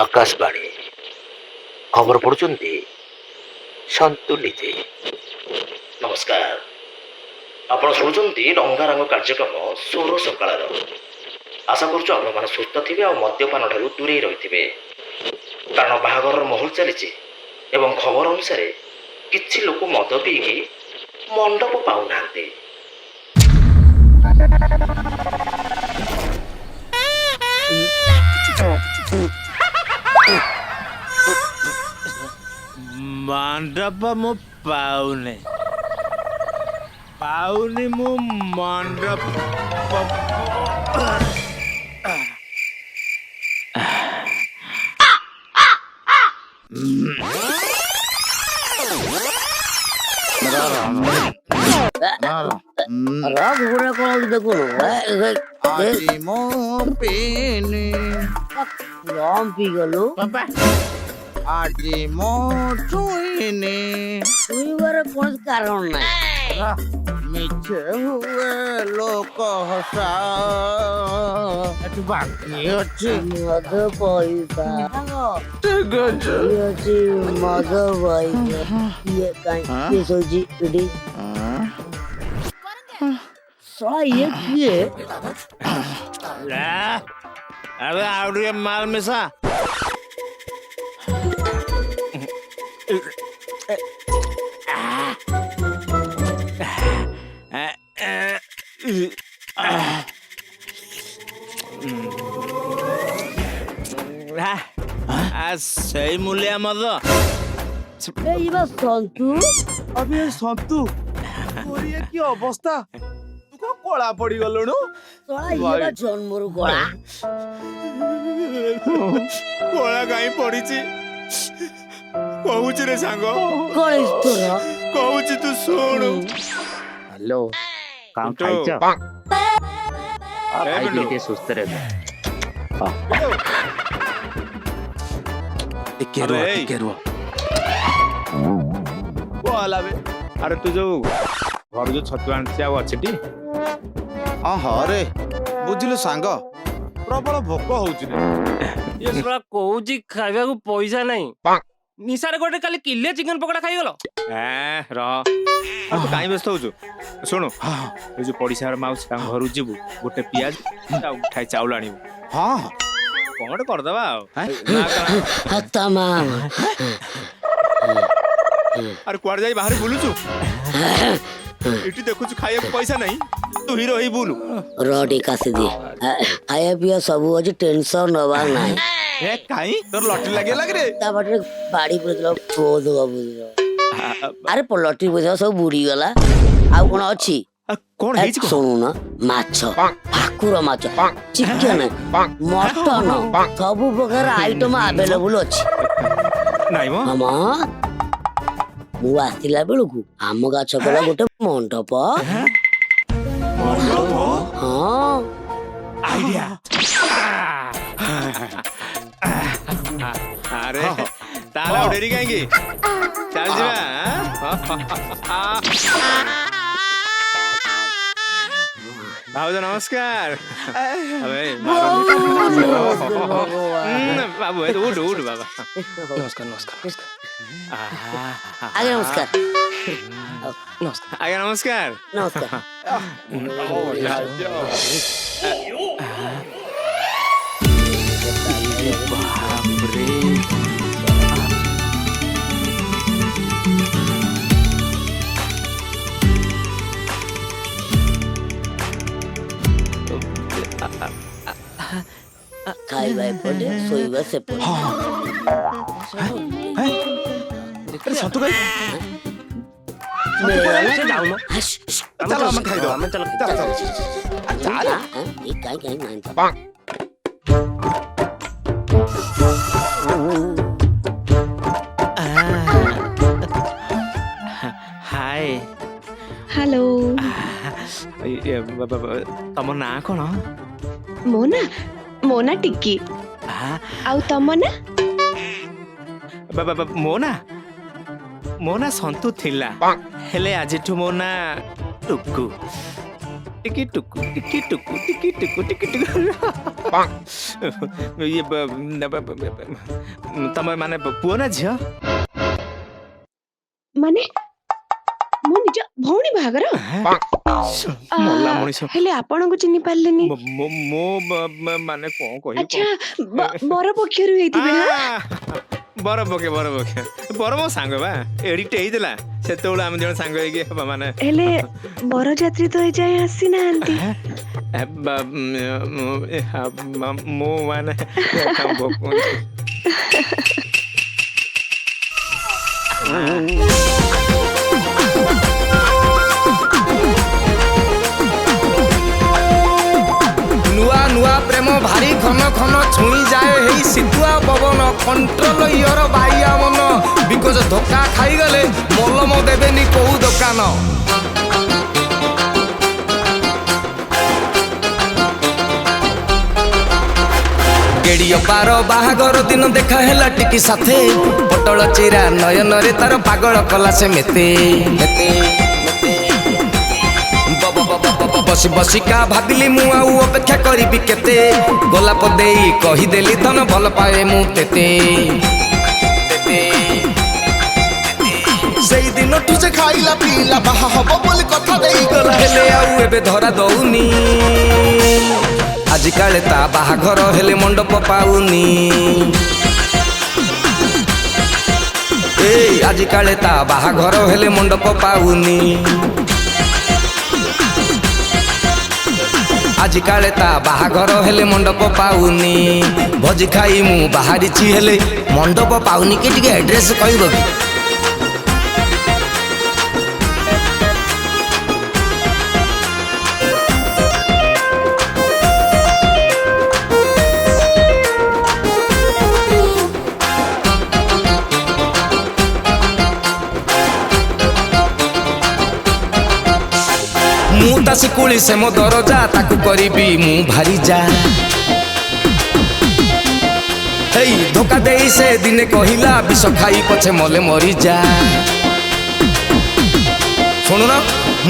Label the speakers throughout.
Speaker 1: ଆକାଶବାଣୀ ଖବର ପଢୁଛନ୍ତି ସନ୍ତୁ ନିଜେ। ନମସ୍କାର, ଆପଣ ଶୁଣୁଛନ୍ତି ରଙ୍ଗାରଙ୍ଗ କାର୍ଯ୍ୟକ୍ରମ ସୌର ସକାଳର। ଆଶା କରୁଛୁ ଆପଣମାନେ ସୁସ୍ଥ ଥିବେ ଆଉ ମଦ୍ୟପାନ ଠାରୁ ଦୂରେଇ ରହିଥିବେ, କାରଣ ବାହାଘରର ମହଲ ଚାଲିଛି ଏବଂ ଖବର ଅନୁସାରେ କିଛି ଲୋକ ମଦ ପିଇକି ମଣ୍ଡପ ପାଉନାହାନ୍ତି।
Speaker 2: मंडप मु पाउने मु मंडप
Speaker 3: ঘুরে কোন দেখুন রম পি গেল
Speaker 2: আজি মো ছুইনি
Speaker 3: শুইবার কোন কারণ নাই।
Speaker 2: মিছে হুয়ে লোক হসা একটু বাকি আছে
Speaker 3: মদ পয়সা
Speaker 2: ঠিক আছে
Speaker 3: ଅଛି ମଦ ପଇସା ଇଏ କାଇଁ ଶୋଇଛି ଏଠି ଶଳା ଇଏ କିଏ?
Speaker 2: अबे ଆଉ ଟିକେ ମାଲ ମିଶା। ସେଇ ମୂଲିଆ ମଦ
Speaker 3: ଏଇ ବା ସନ୍ତୁ।
Speaker 4: अबे सन्तु तोरी ये की अवस्था तू को कोळा पड़ी गलुनु
Speaker 3: ଶଳା ଇଏ ବା ଜନ୍ମରୁ ଗଳା।
Speaker 2: କୋଳା କାହିଁ ପଡିଛି କହୁଛି ରେ ସାଙ୍ଗ
Speaker 3: ଗଣେଶ ତୋର
Speaker 2: କହୁଛି ତୁ ଶୁଣୁ।
Speaker 5: हेलो काम खाइଛ ଖାଇକି ଟିକେ ସୁସ୍ଥ ରହିବ।
Speaker 2: ଟିକେ ରୁହ
Speaker 4: कोला बे
Speaker 2: ଆରେ ତୁ ଯୋଉ ଘରୁ ଯୋଉ ଛତୁ ଆଣିଛି ଆଉ ଅଛିଟି?
Speaker 4: हाँ रे बुझिलु सांग प्रबल भोक होउछि रे
Speaker 6: ये शला कौची खाइबा को पैसा नहीं निसारे गोटे काली किले चिकन पकोड़ा खाइगलो।
Speaker 2: ରହ ତୁ କାହିଁ ବ୍ୟସ୍ତ ହଉଛୁ? ଶୁଣୁ ଏ ଯୋଉ ପଡିଶାର ମାଉସୀ ତାଙ୍କ ଘରକୁ ଯିବୁ, ଗୋଟେ ପିଆଜ ଆଉ ଉଠାଇ ଚାଉଳ ଆଣିବୁ,
Speaker 4: हाँ
Speaker 2: କଣ ଗୋଟେ କରିଦବା ଆଉ।
Speaker 3: ତମାମ
Speaker 2: ଆରେ କୁଆଡେ ଯାଇ ବାହାରେ ବୁଲୁଛୁ? ଏଠି ଦେଖୁଛୁ ଖାଇବାକୁ ପଇସା ନାହିଁ, ତୁ ହିରୋ ହେଇ ବୁଲୁ।
Speaker 3: ରଡି କାସି ଦିଏ ଖାଇବା ପିଇବା ସବୁ ଅଛି, ଟେନସନ ନବାର ନାହିଁ।
Speaker 4: ए काई तोर लॉटरी लागे लाग रे
Speaker 3: ତା ପାଟିରେ ବାଡି ପୁରେଇଥିଲା ବହୁତ ବାବୁର। ଆରେ ଲଟରି ପଇସା ସବୁ ବୁଡିଗଲା, ଆଉ କଣ ଅଛି?
Speaker 2: କଣ ହେଇଛି?
Speaker 3: ଶୁଣୁନ, ମାଛ, ଭାକୁର ମାଛ, ଚିକେନ, ମଟନ, ସବୁ ପ୍ରକାର ଆଇଟମ ଆଭେଲେବୁଲ ଅଛି।
Speaker 2: ନାଇଁ ମ
Speaker 3: ମାମା ମୁଁ ଆସିଲା ବେଳକୁ ଆମ ଗାଛ କଲା ଗୋଟେ ମଣ୍ଡପ। ହଁ
Speaker 2: ଆଇଡିଆ। ଆରେ ତାହେଲେ ଆଉ ଡେରି କାହିଁକି, ଚାଲ ଯିବା। ଭାଉଜ ନମସ୍କାର। ବାବୁ ଉଠ ଉଠ ବାବା।
Speaker 6: नमस्कार नमस्कार
Speaker 3: ଆଜ୍ଞା ନମସ୍କାର।
Speaker 2: ଆଜ୍ଞା ନମସ୍କାର।
Speaker 3: ନମସ୍କାର। ଖାଇବା ଏପଟେ, ଶୋଇବା ସେପଟେ।
Speaker 4: अरे सन्तु भाई
Speaker 6: से जाऊ न
Speaker 4: चलो हम खाइ दो
Speaker 6: हमें चलो
Speaker 4: चल चल चल
Speaker 3: କାଇଁ ନାହିଁ ତ?
Speaker 2: ହାଏ
Speaker 7: हेलो
Speaker 2: ତମ ନାଁ କଣ?
Speaker 7: मोना टिक्की आउ तम ना
Speaker 2: ମୋ ନାଁ ସନ୍ତୁ ଥିଲା, ହେଲେ ଆଜିଠୁ ମୋ ନାଁ ଟୁକୁ। ଟିକି ଟୁକୁ ଟିକି ଟୁକୁ ଟିକି ଟୁକୁ ଟିକି ଟୁକୁ। ଇଏ ତମେ ମାନେ ପୁଅ ନା ଝିଅ?
Speaker 7: ମାନେ ମୋ ନିଜ ଭଉଣୀ ବାହାଘର
Speaker 2: ମଲା ମଣିଷ।
Speaker 7: ହେଲେ ଆପଣଙ୍କୁ ଚିହ୍ନି ପାରିଲେନି।
Speaker 2: ମୁଁ ମାନେ କଣ କହିବି?
Speaker 7: ଆଚ୍ଛା ବର ପକ୍ଷରୁ ହେଇଥିବେ।
Speaker 2: ବର ପକ୍ଷେ ବର ମୋ ସାଙ୍ଗ ବା ଏଡିଟେ ହେଇଥିଲା ସେତେବେଳେ ଆମେ ଜଣେ ସାଙ୍ଗ ହେଇକି ମାନେ
Speaker 7: ହେଲେ ବରଯାତ୍ରୀ ତ ଏଯାଏ ଆସିନାହାନ୍ତି।
Speaker 2: ମୁଁ ମାନେ
Speaker 8: ନୂଆ ନୂଆ ପ୍ରେମ ଭାରି ଘନ ଘନ ଛୁଇଁ ଯାଏ ହେଇ ଶୀତୁଆ ପବନ କଣ୍ଟ୍ରୋଲ ଇୟର ବାଇଆ ମନ ବିକଜ ଧୋକା ଖାଇଗଲେ ମଲମ ଦେବେନି କୋଉ ଦୋକାନ। ଗେଡିଅ ପାର ବାହାଘର ଦିନ ଦେଖା ହେଲା ଟିକି ସାଥେ ପଟଳ ଚିରା ନୟନରେ ତାର ପାଗଳ କଲା ସେ ମେତେ ବସି ବସିକା ଭାବିଲି ମୁଁ ଆଉ ଅପେକ୍ଷା କରିବି କେତେ ଗୋଲାପ ଦେଇ କହିଦେଲି ଧନ ଭଲ ପାଏ ମୁଁ ତେତେ ସେଇ ଦିନଠୁ ସେ ଖାଇଲା ପିଇଲା ବାହା ହବ ବୋଲି କଥା ଦେଇଗଲା ହେଲେ ଆଉ ଏବେ ଧରା ଦଉନି ଆଜିକାଳେ ତା ବାହାଘର ହେଲେ ମଣ୍ଡପ ପାଉନି ଆଜିକାଳେ ତା ବାହାଘର ହେଲେ ମଣ୍ଡପ ପାଉନି ଆଜିକାଳେ ତା ବାହାଘର ହେଲେ ମଣ୍ଡପ ପାଉନି ଭୋଜି ଖାଇ ମୁଁ ବାହାରିଛି ହେଲେ ମଣ୍ଡପ ପାଉନି କି ଟିକେ ଆଡ୍ରେସ କହିବ କି? ମୁଁ ତା ଶିକୁଳି ସେ ମୋ ଦରଜା ତାକୁ କରିବି ମୁଁ ଭାରି ଯା ହେଇ ଧୋକା ଦେଇ ସେ ଦିନେ କହିଲା ବିଷ ଖାଇ ପଛେ ମଲେ ମରିଯା ଶୁଣୁନ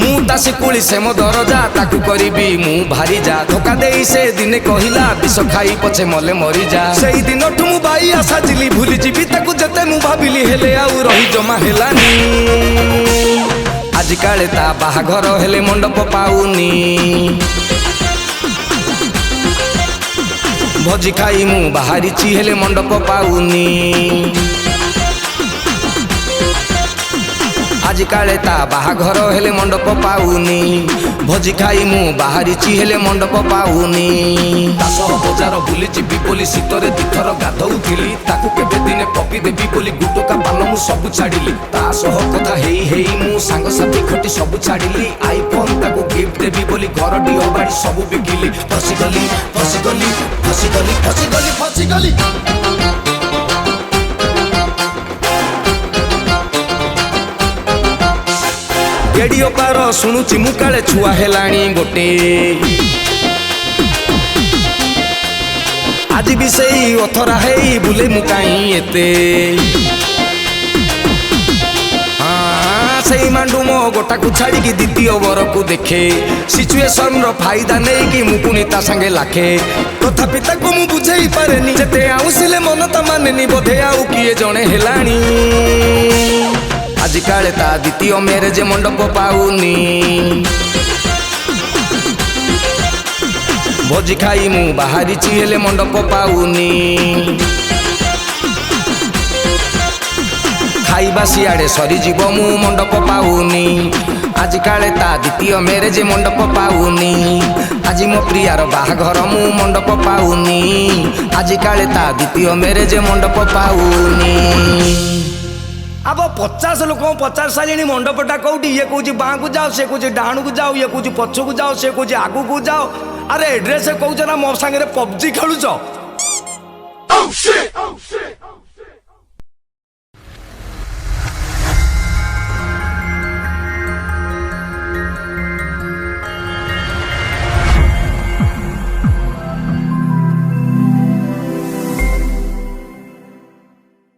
Speaker 8: ମୁଁ ତା ଶିକୁଳି ସେ ମୋ ଦରଜା ତାକୁ କରିବି ମୁଁ ଭାରି ଯା ଧୋକା ଦେଇ ସେ ଦିନେ କହିଲା ବିଷ ଖାଇ ପଛେ ମଲେ ମରିଯା ସେଇ ଦିନଠୁ ମୁଁ ବାଇଆ ସାଜିଲି ଭୁଲି ଯିବି ତାକୁ ଯେତେ ମୁଁ ଭାବିଲି ହେଲେ ଆଉ ରହି ଜମା ହେଲାନି ଆଜିକାଳେ ତା ବାହାଘର ହେଲେ ମଣ୍ଡପ ପାଉନି ଭୋଜି ଖାଇ ମୁଁ ବାହାରିଛି ହେଲେ ମଣ୍ଡପ ପାଉନି ଆଜିକାଳେ ତା ବାହାଘର ହେଲେ ମଣ୍ଡପ ପାଉନି ଭୋଜି ଖାଇ ମୁଁ ବାହାରିଛି ହେଲେ ମଣ୍ଡପ ପାଉନି ତା ସହ ବଜାର ବୁଲି ଯିବି ବୋଲି ଶୀତରେ ଦିଥର ଗାଧଉଥିଲି ତାକୁ କେବେ ଦିନେ ପପି ଦେବି ବୋଲି ଗୁଟୁକା ପାନ ମୁଁ ସବୁ ଛାଡ଼ିଲି ତା ସହ କଥା ହେଇ ହେଇ ମୁଁ ସାଙ୍ଗସାଥି ଖଟି ସବୁ ଛାଡ଼ିଲି ଆଇଫୋନ ତାକୁ ଗିଫ୍ଟ ଦେବି ବୋଲି ଘର ଡିହ ବାଡ଼ି ସବୁ ବିକିଲି ଫସିଗଲି ଫସିଗଲି ଫସିଗଲି ଫସିଗଲି ଫସିଗଲି ରେଡିଓ ପାର ଶୁଣୁଛି ମୁଁ କାଳେ ଛୁଆ ହେଲାଣି ଗୋଟେ ଆଜି ବି ସେଇ ଅଥରା ହେଇ ବୁଲେ ମୁଁ କାହିଁ ଏତେ ସେଇ ମାଣ୍ଡୁ ମୋ ଗୋଟାକୁ ଛାଡ଼ିକି ଦ୍ୱିତୀୟ ବରକୁ ଦେଖେ ସିଚୁଏସନର ଫାଇଦା ନେଇକି ମୁଁ ପୁଣି ତା ସାଙ୍ଗେ ଲାଖେ ତଥାପି ତାକୁ ମୁଁ ବୁଝେଇ ପାରେନି ଯେତେ ଆଉଁସିଲେ ମନ ତା ମାନେନି ବୋଧେ ଆଉ କିଏ ଜଣେ ହେଲାଣି ଆଜିକାଳେ ତା ଦ୍ୱିତୀୟ ମ୍ୟାରେଜ ମଣ୍ଡପ ପାଉନି ଭୋଜି ଖାଇ ମୁଁ ବାହାରିଛି ହେଲେ ମଣ୍ଡପ ପାଉନି ଖାଇବା ସିଆଡ଼େ ସରିଯିବ ମୁଁ ମଣ୍ଡପ ପାଉନି ଆଜିକାଳେ ତା ଦ୍ୱିତୀୟ ମ୍ୟାରେଜ ମଣ୍ଡପ ପାଉନି ଆଜି ମୋ ପ୍ରିୟାର ବାହାଘର ମୁଁ ମଣ୍ଡପ ପାଉନି ଆଜିକାଳେ ତା ଦ୍ୱିତୀୟ ମ୍ୟାରେଜ ମଣ୍ଡପ ପାଉନି अब 50 लोक 50 सारे मंडपटा कौटी ये कौच बाँ जाओ से कौच डाण को जाओ ये कौच पछ को जाओ से कौच आगू को जाओ अरे एड्रेस कौच ना मो सांगे पबजी खेलुच